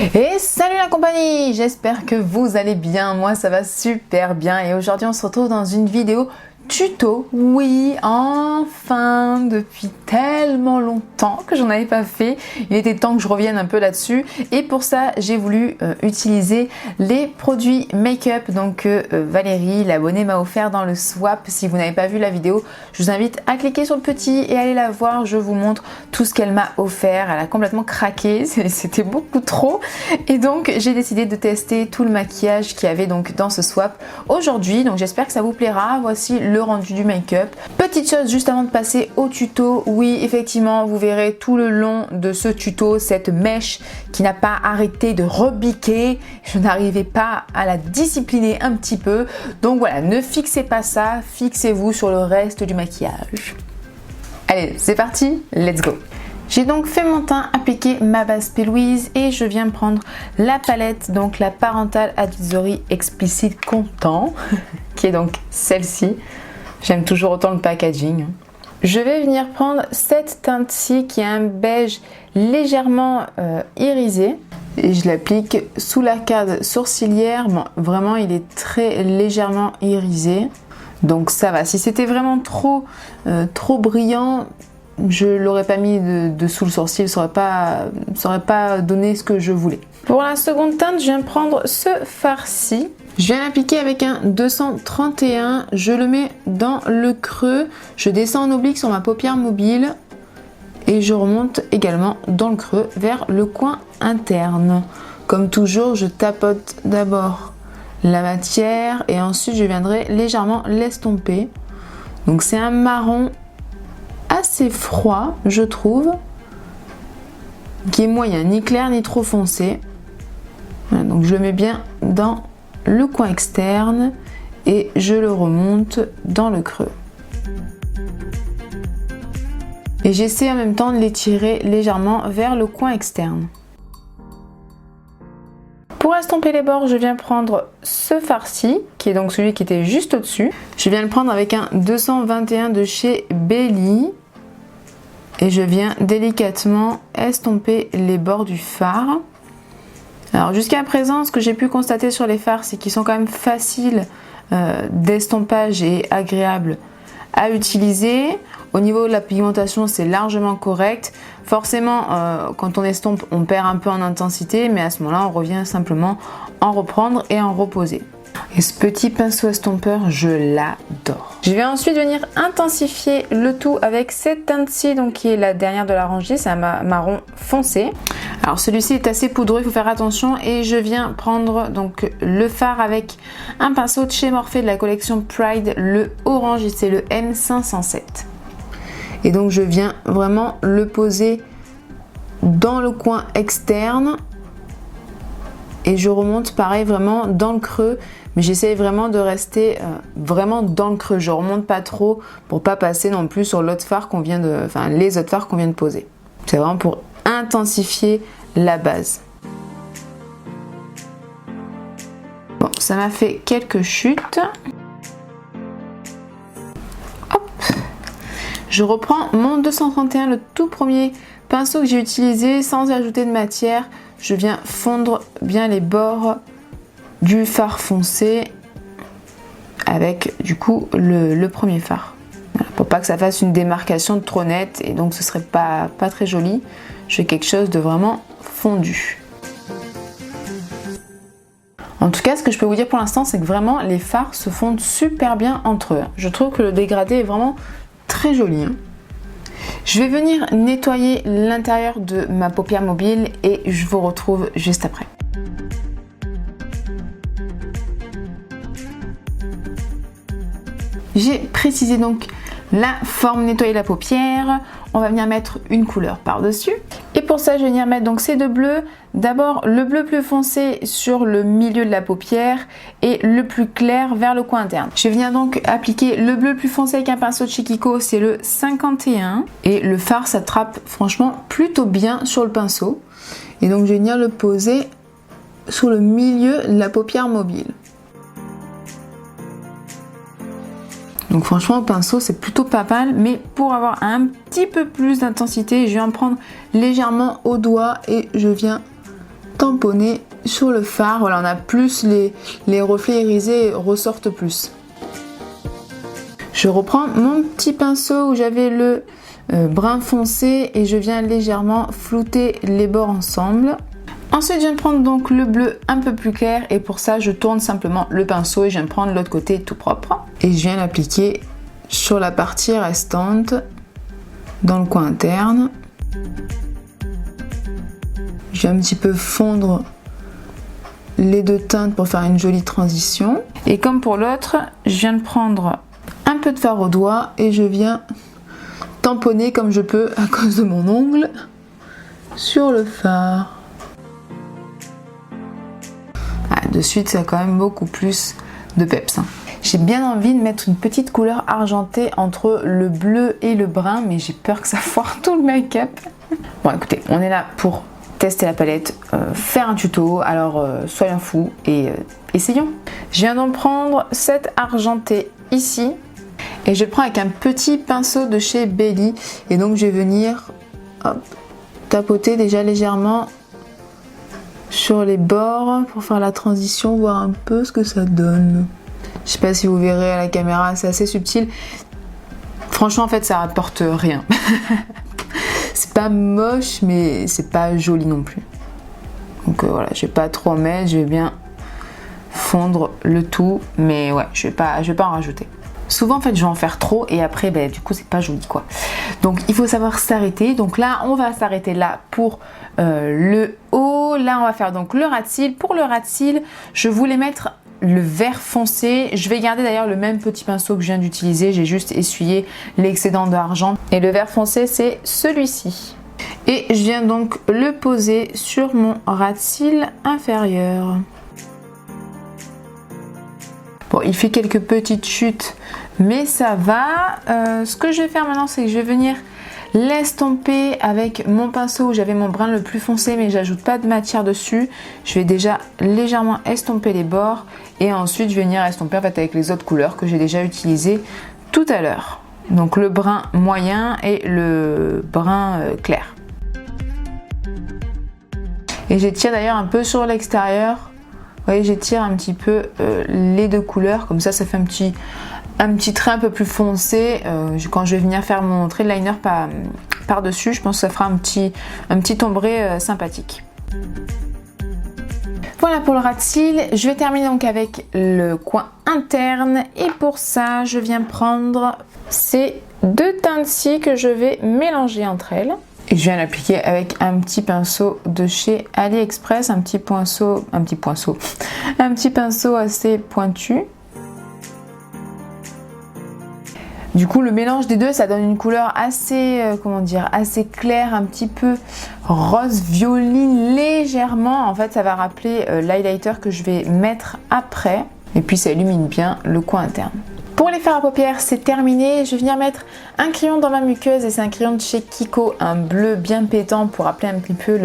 Et salut la compagnie, j'espère que vous allez bien, moi ça va super bien et aujourd'hui on se retrouve dans une vidéo tuto. Oui, enfin, depuis tellement longtemps que j'en avais pas fait, il était temps que je revienne un peu là-dessus et pour ça j'ai voulu utiliser les produits make-up donc Valérie, l'abonnée, m'a offert dans le swap. Si vous n'avez pas vu la vidéo, je vous invite à cliquer sur le petit et aller la voir, je vous montre tout ce qu'elle m'a offert. Elle a complètement craqué, c'était beaucoup trop et donc j'ai décidé de tester tout le maquillage qu'il y avait donc dans ce swap aujourd'hui, donc j'espère que ça vous plaira. Voici le rendu du make-up. Petite chose juste avant de passer au tuto, oui effectivement vous verrez tout le long de ce tuto cette mèche qui n'a pas arrêté de rebiquer, je n'arrivais pas à la discipliner un petit peu, donc voilà, ne fixez pas ça, fixez-vous sur le reste du maquillage. Allez c'est parti, let's go. J'ai donc fait mon teint, appliqué ma base P. Louise et je viens prendre la palette, donc la Parental Advisory Explicit Content, qui est donc celle-ci. J'aime toujours autant le packaging. Je vais venir prendre cette teinte-ci qui est un beige légèrement irisé. Et je l'applique sous l'arcade sourcilière. Bon, vraiment, il est très légèrement irisé. Donc ça va. Si c'était vraiment trop brillant, je l'aurais pas mis dessous le sourcil, ça aurait pas donné ce que je voulais. Pour la seconde teinte, je viens prendre ce fard-ci. Je viens l'appliquer avec un 231, je le mets dans le creux, je descends en oblique sur ma paupière mobile et je remonte également dans le creux vers le coin interne. Comme toujours, je tapote d'abord la matière et ensuite je viendrai légèrement l'estomper. Donc c'est un marron assez froid, je trouve, qui est moyen, ni clair ni trop foncé. Voilà, donc je le mets bien dans le coin externe et je le remonte dans le creux. Et j'essaie en même temps de l'étirer légèrement vers le coin externe. Pour estomper les bords, je viens prendre ce fard-ci, qui est donc celui qui était juste au-dessus. Je viens le prendre avec un 221 de chez Belly. Et je viens délicatement estomper les bords du fard. Alors jusqu'à présent, ce que j'ai pu constater sur les fards, c'est qu'ils sont quand même faciles d'estompage et agréables à utiliser. Au niveau de la pigmentation, c'est largement correct. Forcément, quand on estompe, on perd un peu en intensité, mais à ce moment-là, on revient simplement en reprendre et en reposer. Et ce petit pinceau estompeur, je l'adore. Je vais ensuite venir intensifier le tout avec cette teinte-ci, donc qui est la dernière de la rangée, c'est un marron foncé. Alors celui-ci est assez poudreux, il faut faire attention, et je viens prendre donc le fard avec un pinceau de chez Morphe de la collection Pride, le orange, et c'est le M507. Et donc je viens vraiment le poser dans le coin externe et je remonte pareil vraiment dans le creux, mais j'essaye vraiment de rester vraiment dans le creux. Je remonte pas trop pour pas passer non plus sur l'autre fard qu'on vient de, enfin les autres fards qu'on vient de poser. C'est vraiment pour intensifier la base. Bon, ça m'a fait quelques chutes. Hop. Je reprends mon 231, le tout premier pinceau que j'ai utilisé sans ajouter de matière. Je viens fondre bien les bords du fard foncé avec du coup le premier fard. Voilà, pour pas que ça fasse une démarcation trop nette et donc ce serait pas très joli. Je fais quelque chose de vraiment fondu. En tout cas, ce que je peux vous dire pour l'instant, c'est que vraiment les fards se fondent super bien entre eux. Je trouve que le dégradé est vraiment très joli. Je vais venir nettoyer l'intérieur de ma paupière mobile et je vous retrouve juste après. J'ai précisé donc la forme nettoyer la paupière. On va venir mettre une couleur par-dessus. Et pour ça, je vais venir mettre donc ces deux bleus. D'abord, le bleu plus foncé sur le milieu de la paupière et le plus clair vers le coin interne. Je vais venir donc appliquer le bleu plus foncé avec un pinceau de chez Kiko, c'est le 51. Et le fard s'attrape franchement plutôt bien sur le pinceau. Et donc, je vais venir le poser sur le milieu de la paupière mobile. Donc franchement au pinceau c'est plutôt pas mal, mais pour avoir un petit peu plus d'intensité, je viens en prendre légèrement au doigt et je viens tamponner sur le fard. Voilà, on a plus les reflets irisés ressortent plus. Je reprends mon petit pinceau où j'avais le brun foncé et je viens légèrement flouter les bords ensemble. Ensuite, je viens de prendre donc le bleu un peu plus clair et pour ça, je tourne simplement le pinceau et je viens de prendre l'autre côté tout propre. Et je viens l'appliquer sur la partie restante, dans le coin interne. Je viens un petit peu fondre les deux teintes pour faire une jolie transition. Et comme pour l'autre, je viens de prendre un peu de fard au doigt et je viens tamponner comme je peux à cause de mon ongle sur le fard. Ah, de suite, ça a quand même beaucoup plus de peps. J'ai bien envie de mettre une petite couleur argentée entre le bleu et le brun, mais j'ai peur que ça foire tout le make-up. Bon, écoutez, on est là pour tester la palette, faire un tuto, alors soyons fous et essayons. Je viens d'en prendre cette argentée ici et je le prends avec un petit pinceau de chez Belly et donc je vais venir hop, tapoter déjà légèrement sur les bords pour faire la transition, voir un peu ce que ça donne. Je sais pas si vous verrez à la caméra, c'est assez subtil. Franchement, en fait, ça rapporte rien. C'est pas moche, mais c'est pas joli non plus. Donc voilà, je vais pas trop en mettre, je vais bien fondre le tout, mais ouais, je vais pas en rajouter. Souvent, en fait, je vais en faire trop et après, du coup, c'est pas joli, quoi. Donc, il faut savoir s'arrêter. Donc là, on va s'arrêter là pour le haut. Là, on va faire donc le ras de cils. Pour le ras de cils, je voulais mettre le vert foncé. Je vais garder d'ailleurs le même petit pinceau que je viens d'utiliser. J'ai juste essuyé l'excédent d'argent. Et le vert foncé, c'est celui-ci. Et je viens donc le poser sur mon ras de cils inférieur. Bon, il fait quelques petites chutes, mais ça va. Ce que je vais faire maintenant, c'est que je vais venir l'estomper avec mon pinceau où j'avais mon brun le plus foncé, mais j'ajoute pas de matière dessus. Je vais déjà légèrement estomper les bords et ensuite je vais venir estomper en fait avec les autres couleurs que j'ai déjà utilisées tout à l'heure. Donc le brun moyen et le brun clair. Et j'étire d'ailleurs un peu sur l'extérieur. Vous voyez, j'étire un petit peu les deux couleurs, comme ça fait un petit trait un peu plus foncé. Quand je vais venir faire mon trait de liner par-dessus, je pense que ça fera un petit ombré sympathique. Voilà pour le ras de cils. Je vais terminer donc avec le coin interne et pour ça, je viens prendre ces deux teintes-ci que je vais mélanger entre elles. Et je viens l'appliquer avec un petit pinceau de chez AliExpress, un petit pinceau assez pointu. Du coup, le mélange des deux, ça donne une couleur assez, assez claire, un petit peu rose violine légèrement. En fait, ça va rappeler l'highlighter que je vais mettre après. Et puis, ça illumine bien le coin interne. Pour les fards à paupières, c'est terminé. Je vais venir mettre un crayon dans ma muqueuse et c'est un crayon de chez Kiko, un bleu bien pétant pour rappeler un petit peu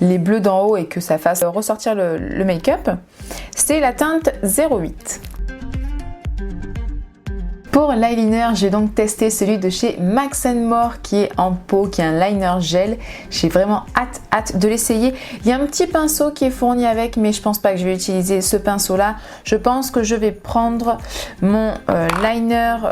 les bleus d'en haut et que ça fasse ressortir le make-up. C'est la teinte 08. Pour l'eyeliner, j'ai donc testé celui de chez Max More qui est en pot, qui est un liner gel. J'ai vraiment hâte de l'essayer. Il y a un petit pinceau qui est fourni avec, mais je pense pas que je vais utiliser ce pinceau-là. Je pense que je vais prendre mon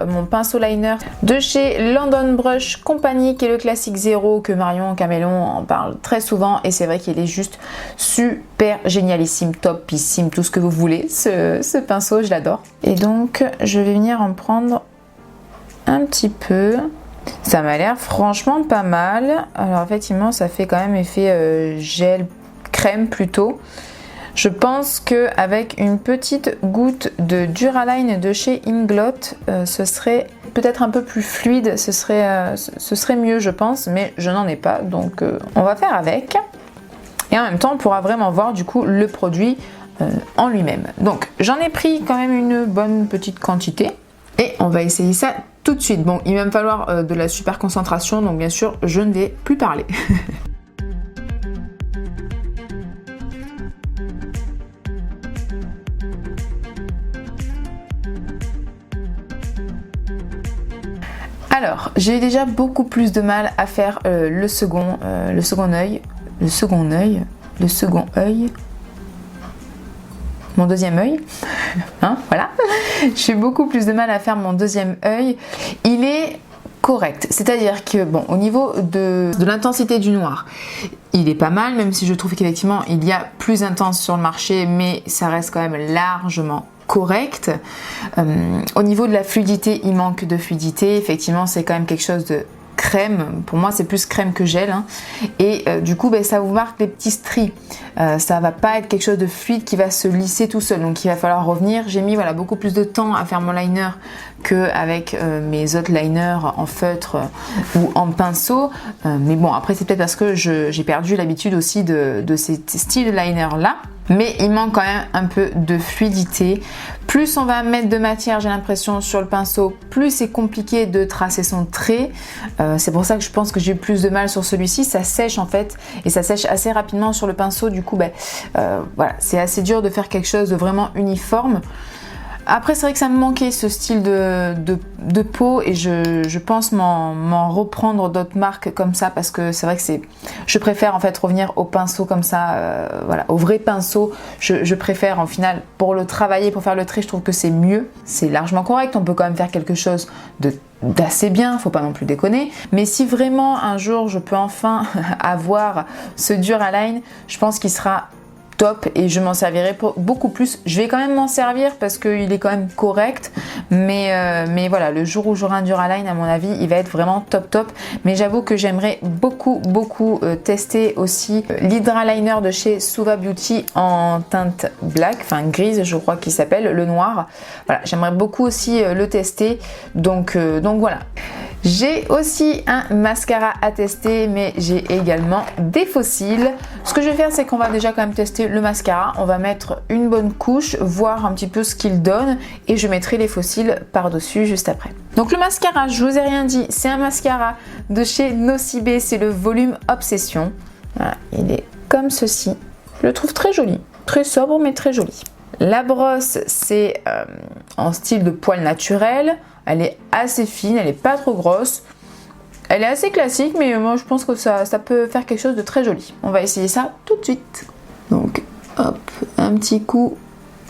mon pinceau liner de chez London Brush Company, qui est le classique 0 que Marion Caméléon en parle très souvent. Et c'est vrai qu'il est juste super génialissime, topissime, tout ce que vous voulez. Ce pinceau, je l'adore. Et donc, je vais venir en prendre un petit peu. Ça m'a l'air franchement pas mal. Alors effectivement, ça fait quand même effet gel crème plutôt. Je pense que avec une petite goutte de Duraline de chez Inglot, ce serait peut-être un peu plus fluide, ce serait mieux je pense, mais je n'en ai pas, donc on va faire avec. Et en même temps, on pourra vraiment voir du coup le produit en lui-même. Donc j'en ai pris quand même une bonne petite quantité. Et on va essayer ça tout de suite. Bon, il va me falloir de la super concentration, donc bien sûr, je ne vais plus parler. Alors, j'ai déjà beaucoup plus de mal à faire le second œil. le second œil. Mon deuxième œil, hein, voilà. J'ai beaucoup plus de mal à faire mon deuxième œil. Il est correct, c'est-à-dire que bon, au niveau de l'intensité du noir, il est pas mal, même si je trouve qu'effectivement il y a plus intense sur le marché, mais ça reste quand même largement correct. Au niveau de la fluidité, il manque de fluidité. Effectivement, c'est quand même quelque chose de crème. Pour moi, c'est plus crème que gel. Hein. Et du coup, ben, ça vous marque des petits stries. Ça va pas être quelque chose de fluide qui va se lisser tout seul. Donc, il va falloir revenir. J'ai mis voilà, beaucoup plus de temps à faire mon liner qu'avec mes autres liners en feutre ou en pinceau. Mais bon, après, c'est peut-être parce que j'ai perdu l'habitude aussi de ces styles de liner là. Mais il manque quand même un peu de fluidité. Plus on va mettre de matière, j'ai l'impression, sur le pinceau, plus c'est compliqué de tracer son trait. C'est pour ça que je pense que j'ai eu plus de mal sur celui-ci. Ça sèche en fait, et ça sèche assez rapidement sur le pinceau. Du coup, ben, voilà, c'est assez dur de faire quelque chose de vraiment uniforme. Après, c'est vrai que ça me manquait ce style de peau et je pense m'en reprendre d'autres marques comme ça parce que c'est vrai que je préfère en fait revenir au pinceau comme ça, voilà, au vrai pinceau. Je préfère en final pour le travailler, pour faire le trait, je trouve que c'est mieux. C'est largement correct, on peut quand même faire quelque chose d'assez bien, faut pas non plus déconner. Mais si vraiment un jour je peux enfin avoir ce Duraline, je pense qu'il sera top et je m'en servirai pour beaucoup plus. Je vais quand même m'en servir parce qu'il est quand même correct, mais voilà, le jour où j'aurai un Duraline, à mon avis, il va être vraiment top. Mais j'avoue que j'aimerais beaucoup tester aussi l'Hydraliner de chez Suva Beauty en teinte black, enfin grise, je crois qu'il s'appelle, le noir. Voilà, j'aimerais beaucoup aussi le tester. Donc voilà. J'ai aussi un mascara à tester, mais j'ai également des faux cils. Ce que je vais faire, c'est qu'on va déjà quand même tester le mascara. On va mettre une bonne couche, voir un petit peu ce qu'il donne, et je mettrai les faux cils par-dessus juste après. Donc le mascara, je vous ai rien dit, c'est un mascara de chez Nocibé, c'est le volume Obsession. Voilà, il est comme ceci. Je le trouve très joli, très sobre, mais très joli. La brosse, c'est en style de poil naturel. Elle est assez fine, elle n'est pas trop grosse. Elle est assez classique, mais moi je pense que ça peut faire quelque chose de très joli. On va essayer ça tout de suite. Donc, hop, un petit coup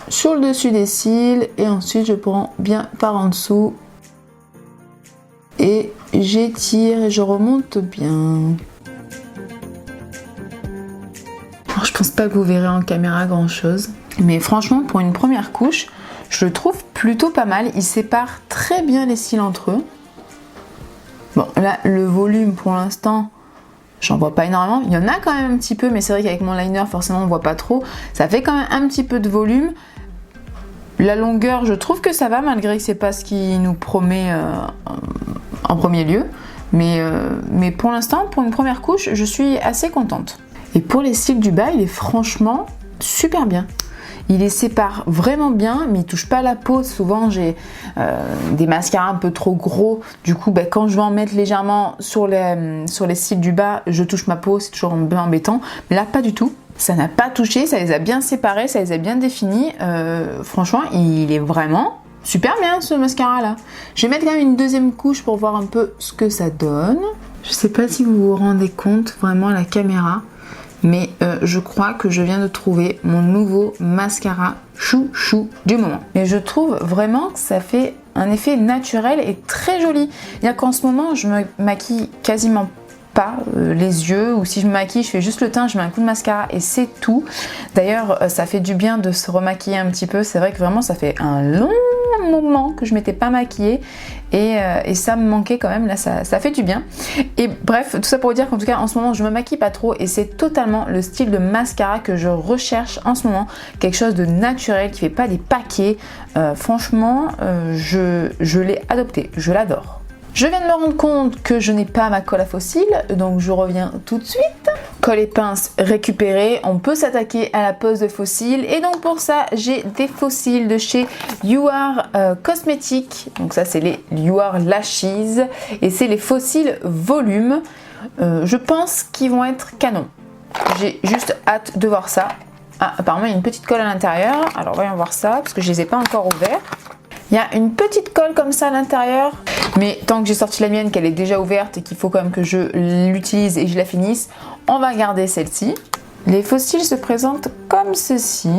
sur le dessus des cils. Et ensuite, je prends bien par en dessous. Et j'étire et je remonte bien. Alors, je pense pas que vous verrez en caméra grand chose. Mais franchement, pour une première couche, je le trouve plutôt pas mal. Il sépare très bien les cils entre eux. Bon, là, le volume pour l'instant, j'en vois pas énormément. Il y en a quand même un petit peu, mais c'est vrai qu'avec mon liner, forcément, on voit pas trop. Ça fait quand même un petit peu de volume. La longueur, je trouve que ça va, malgré que c'est pas ce qui nous promet en premier lieu. Mais pour l'instant, pour une première couche, je suis assez contente. Et pour les cils du bas, il est franchement super bien. Il les sépare vraiment bien, mais il touche pas la peau. Souvent, j'ai des mascaras un peu trop gros. Du coup, quand je vais en mettre légèrement sur les cils du bas, je touche ma peau. C'est toujours un peu embêtant. Mais là, pas du tout. Ça n'a pas touché. Ça les a bien séparés. Ça les a bien définis. Franchement, il est vraiment super bien, ce mascara-là. Je vais mettre quand même une deuxième couche pour voir un peu ce que ça donne. Je sais pas si vous vous rendez compte vraiment à la caméra. Mais je crois que je viens de trouver mon nouveau mascara chouchou du moment. Mais je trouve vraiment que ça fait un effet naturel et très joli. C'est-à-dire qu'en ce moment, je me maquille quasiment pas les yeux, ou si je me maquille, je fais juste le teint, je mets un coup de mascara et c'est tout. D'ailleurs, ça fait du bien de se remaquiller un petit peu. C'est vrai que vraiment, ça fait un long moment que je m'étais pas maquillée et ça me manquait quand même. Là, ça fait du bien. Et bref, tout ça pour vous dire qu'en tout cas, en ce moment, je me maquille pas trop et c'est totalement le style de mascara que je recherche en ce moment. Quelque chose de naturel, qui fait pas des paquets. Franchement, je l'ai adopté. Je l'adore. Je viens de me rendre compte que je n'ai pas ma colle à faux cils, donc je reviens tout de suite. Colle et pince récupérée, on peut s'attaquer à la pose de faux cils. Et donc pour ça, j'ai des faux cils de chez You Are Cosmetics. Donc ça, c'est les You Are Lashes. Et c'est les faux cils volume. Je pense qu'ils vont être canon. J'ai juste hâte de voir ça. Ah, apparemment, il y a une petite colle à l'intérieur. Alors voyons voir ça, parce que je ne les ai pas encore ouverts. Il y a une petite colle comme ça à l'intérieur, mais tant que j'ai sorti la mienne, qu'elle est déjà ouverte et qu'il faut quand même que je l'utilise et que je la finisse, on va garder celle-ci. Les faux cils se présentent comme ceci.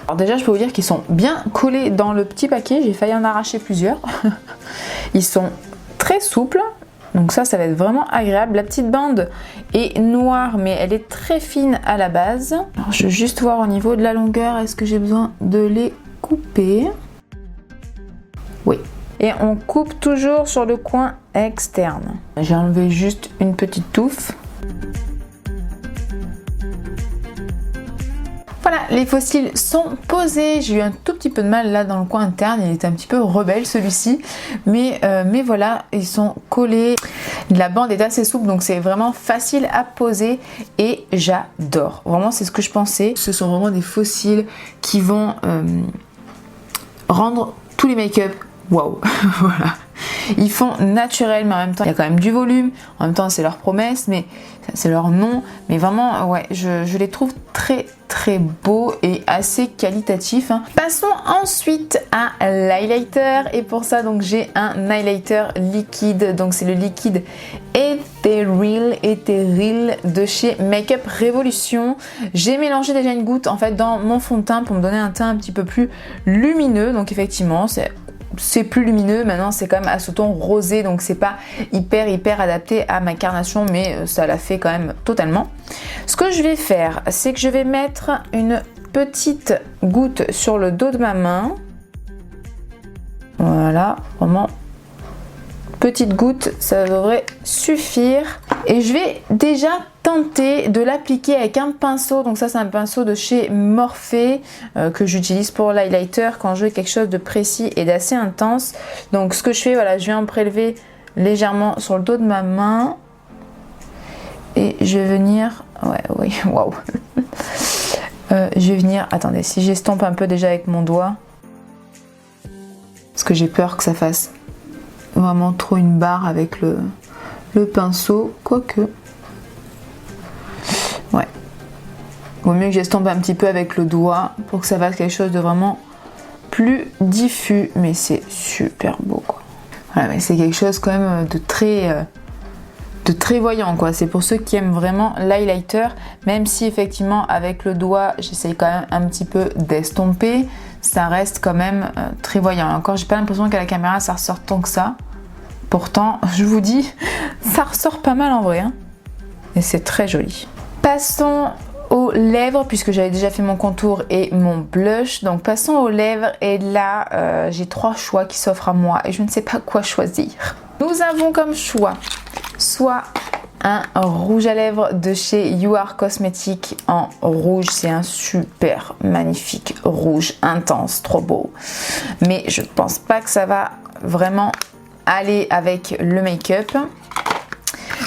Alors déjà, je peux vous dire qu'ils sont bien collés dans le petit paquet. J'ai failli en arracher plusieurs. Ils sont très souples. Donc ça va être vraiment agréable. La petite bande est noire, mais elle est très fine à la base. Alors, je vais juste voir au niveau de la longueur, est-ce que j'ai besoin de les couper? Oui. Et on coupe toujours sur le coin externe. J'ai enlevé juste une petite touffe. Voilà, les faux cils sont posés. J'ai eu un tout petit peu de mal là dans le coin interne. Il était un petit peu rebelle celui-ci. Mais voilà, ils sont collés. La bande est assez souple, donc c'est vraiment facile à poser. Et j'adore. Vraiment, c'est ce que je pensais. Ce sont vraiment des faux cils qui vont rendre tous les make-up waouh. Voilà. Ils font naturel, mais en même temps, il y a quand même du volume. En même temps, c'est leur promesse, mais c'est leur nom. Mais vraiment, ouais, je les trouve très très beaux et assez qualitatifs. Passons ensuite à l'highlighter. Et pour ça, donc, j'ai un highlighter liquide. Donc, c'est le liquide Ethereal de chez Makeup Revolution. J'ai mélangé déjà une goutte en fait dans mon fond de teint pour me donner un teint un petit peu plus lumineux. Donc, effectivement, c'est plus lumineux, maintenant c'est quand même à ce ton rosé, donc c'est pas hyper adapté à ma carnation, mais ça la fait quand même totalement. Ce que je vais faire, c'est que je vais mettre une petite goutte sur le dos de ma main. Voilà, vraiment petite goutte, ça devrait suffire. Et je vais déjà tenter de l'appliquer avec un pinceau. Donc ça, c'est un pinceau de chez Morphe que j'utilise pour l'highlighter quand je veux quelque chose de précis et d'assez intense. Donc ce que je fais, voilà, je viens en prélever légèrement sur le dos de ma main. Et je vais venir... oui, waouh. Je vais venir... Attendez, si j'estompe un peu déjà avec mon doigt. Parce que j'ai peur que ça fasse vraiment trop une barre avec le pinceau. Quoique... Ouais. Vaut mieux que j'estompe un petit peu avec le doigt pour que ça fasse quelque chose de vraiment plus diffus. Mais c'est super beau, quoi. Voilà, mais c'est quelque chose quand même de très voyant, quoi. C'est pour ceux qui aiment vraiment l'highlighter, même si effectivement avec le doigt j'essaye quand même un petit peu d'estomper, ça reste quand même très voyant. Et encore, j'ai pas l'impression qu'à la caméra ça ressort tant que ça. Pourtant, je vous dis, ça ressort pas mal en vrai, hein. Et c'est très joli. Passons aux lèvres, puisque j'avais déjà fait mon contour et mon blush. Donc passons aux lèvres, et là j'ai 3 choix qui s'offrent à moi et je ne sais pas quoi choisir. Nous avons comme choix soit un rouge à lèvres de chez You Are Cosmetics en rouge. C'est un super magnifique rouge intense, trop beau. Mais je pense pas que ça va vraiment aller avec le make-up.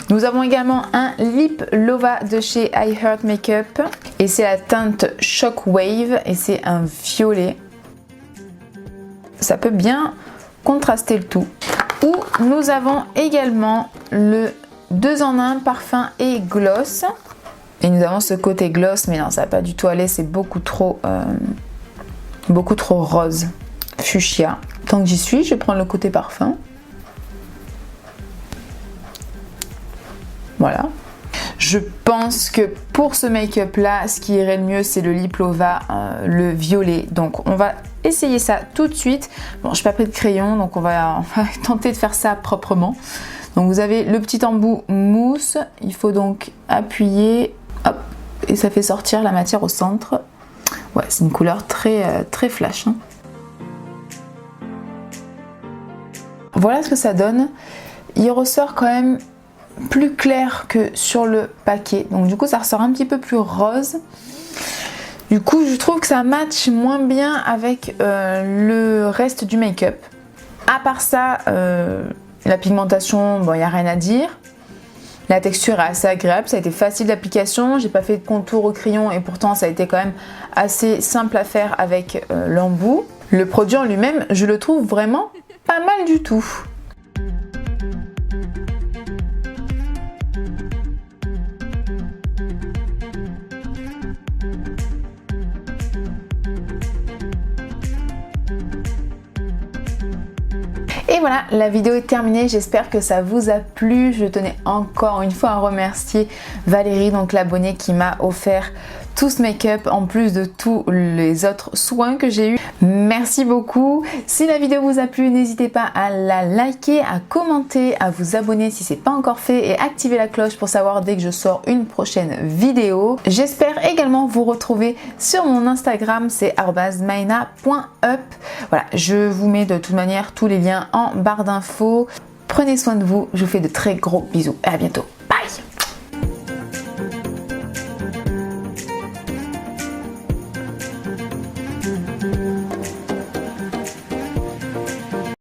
Nous avons également un Lip Lova de chez I Heart Makeup. Et c'est la teinte Shockwave et c'est un violet. Ça peut bien contraster le tout. Ou nous avons également le 2 en 1 parfum et gloss. Et nous avons ce côté gloss, mais non, ça va pas du tout aller, c'est beaucoup trop rose, fuchsia. Tant que j'y suis, je prends le côté parfum. Voilà. Je pense que pour ce make-up là, ce qui irait le mieux, c'est le Lip Lova, le violet. Donc on va essayer ça tout de suite. Bon, je n'ai pas pris de crayon, donc on va tenter de faire ça proprement. Donc vous avez le petit embout mousse. Il faut donc appuyer, hop, et ça fait sortir la matière au centre. Ouais, c'est une couleur très flash, hein. Voilà ce que ça donne. Il ressort quand même plus clair que sur le paquet, donc du coup ça ressort un petit peu plus rose. Du coup je trouve que ça match moins bien avec le reste du make-up. À part ça, la pigmentation, bon, il n'y a rien à dire. La texture est assez agréable, ça a été facile d'application. J'ai pas fait de contour au crayon et pourtant ça a été quand même assez simple à faire avec l'embout. Le produit en lui-même, je le trouve vraiment pas mal du tout. Et voilà, la vidéo est terminée, j'espère que ça vous a plu. Je tenais encore une fois à remercier Valérie, donc l'abonnée qui m'a offert tout ce make-up en plus de tous les autres soins que j'ai eu. Merci beaucoup. Si la vidéo vous a plu, n'hésitez pas à la liker, à commenter, à vous abonner si c'est pas encore fait et activer la cloche pour savoir dès que je sors une prochaine vidéo. J'espère également vous retrouver sur mon Instagram, c'est @maina.up. Voilà, je vous mets de toute manière tous les liens en barre d'infos. Prenez soin de vous, je vous fais de très gros bisous et à bientôt.